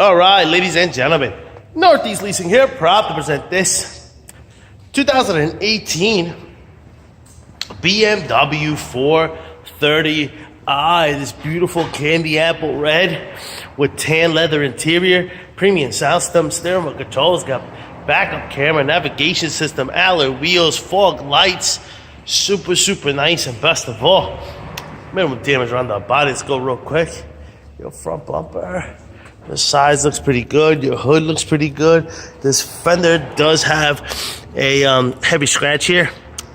All right, ladies and gentlemen, Northeast Leasing here, proud to present this 2018 BMW 430i. This beautiful candy apple red with tan leather interior, premium sound system, steering wheel controls, got backup camera, navigation system, alloy wheels, fog lights, super nice. And best of all, minimum damage around the body. Let's go real quick. Your front bumper, the size looks pretty good. Your hood looks pretty good. This fender does have a heavy scratch here.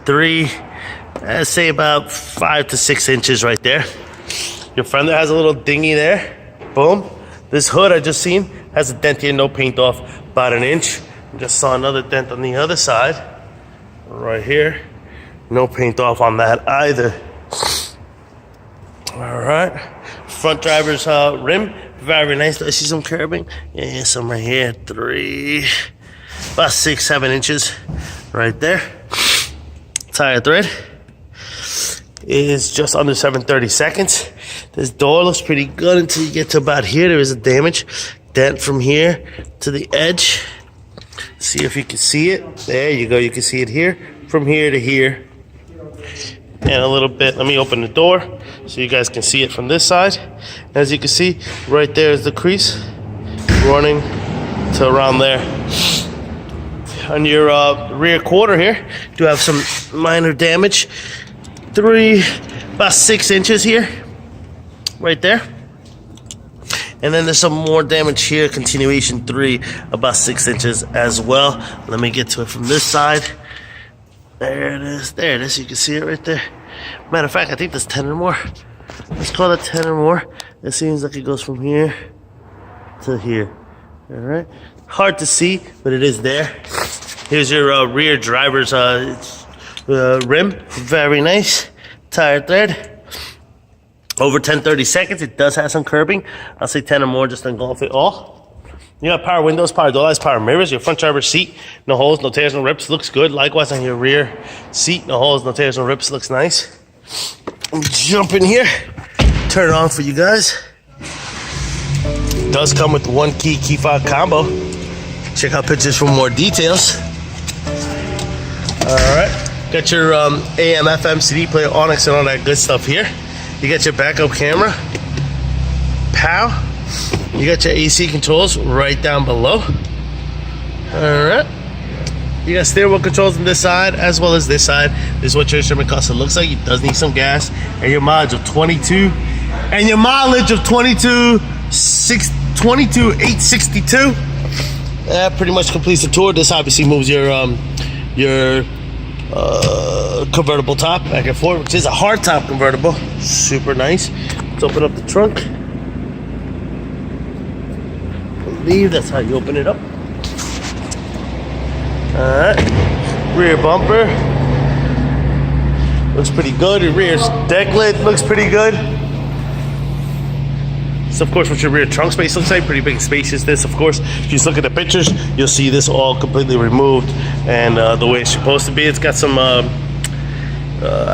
I'd say about 5 to 6 inches right there. Your fender has a little dinghy there. Boom. This hood I just seen has a dent here, no paint off, about an inch. Just saw another dent on the other side, right here. No paint off on that either. All right. Front driver's rim, very nice. I see some curbing. Yeah, some right here. About 6-7 inches right there. Tire thread is just under 7/32. This door looks pretty good until you get to about here. There is a damage dent from here to the edge. See if you can see it. There you go. You can see it here, from here to here, and a little bit. Let me open the door so you guys can see it from this side. As you can see, right there is the crease running to around there. On your rear quarter here, you do have some minor damage. About 6 inches here, right there. And then there's some more damage here, continuation 3, about 6 inches as well. Let me get to it from this side. There it is, you can see it right there. Matter of fact, I think there's 10 or more. Let's call it 10 or more. It seems like it goes from here to here. All right, hard to see, but it is there. Here's your rear driver's rim, very nice. Tire thread, over 10/32. It does have some curbing. I'll say 10 or more just to engulf it all. You got power windows, power door lights, power mirrors. Your front driver's seat, no holes, no tears, no rips, looks good. Likewise on your rear seat, no holes, no tears, no rips, looks nice. Let me jump in here, turn it on for you guys. It does come with one key fob combo. Check out pictures for more details. All right, got your AM, FM, CD player, Onyx, and all that good stuff here. You got your backup camera, POW. You got your AC controls right down below. All right. You got steering wheel controls on this side as well as this side. This is what your instrument cluster looks like. It does need some gas, and your mileage of 22,862. That pretty much completes the tour. This obviously moves your convertible top back and forth, which is a hardtop convertible. Super nice. Let's open up the trunk. I believe that's how you open it up. All right. Rear bumper looks pretty good. The rear deck lid looks pretty good. So of course what your rear trunk space looks like, pretty big spaciousness. Of course, if you look at the pictures, you'll see this all completely removed and the way it's supposed to be. It's got some, I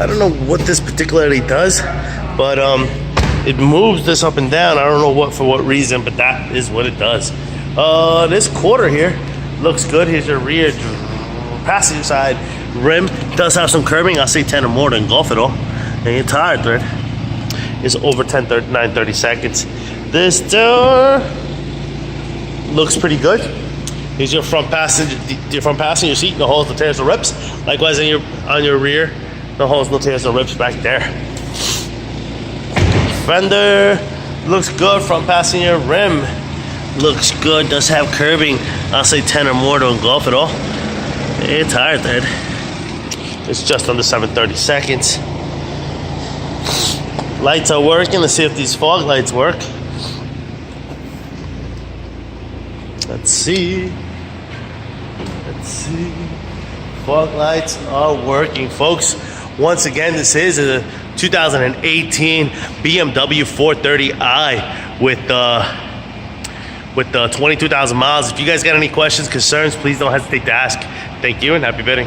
don't know what this particularly does, but it moves this up and down. I don't know for what reason, but that is what it does. This quarter here looks good. Here's your rear passenger side rim. Does have some curbing. I'll say 10 or more to engulf it all. And your tire thread is over 9/32. This door looks pretty good. Here's your front passenger seat, no holes, no tears, no rips. Likewise on your rear, no holes, no tears, no rips back there. Fender looks good. Front passenger rim looks good. Does have curbing. I'll say 10 or more to engulf it all. And tire thread is just under 7/32. Lights are working. Let's see if these fog lights work. Let's see. Fog lights are working, folks. Once again, this is a 2018 BMW 430i with 22,000 miles. If you guys got any questions, concerns, please don't hesitate to ask. Thank you and happy bidding.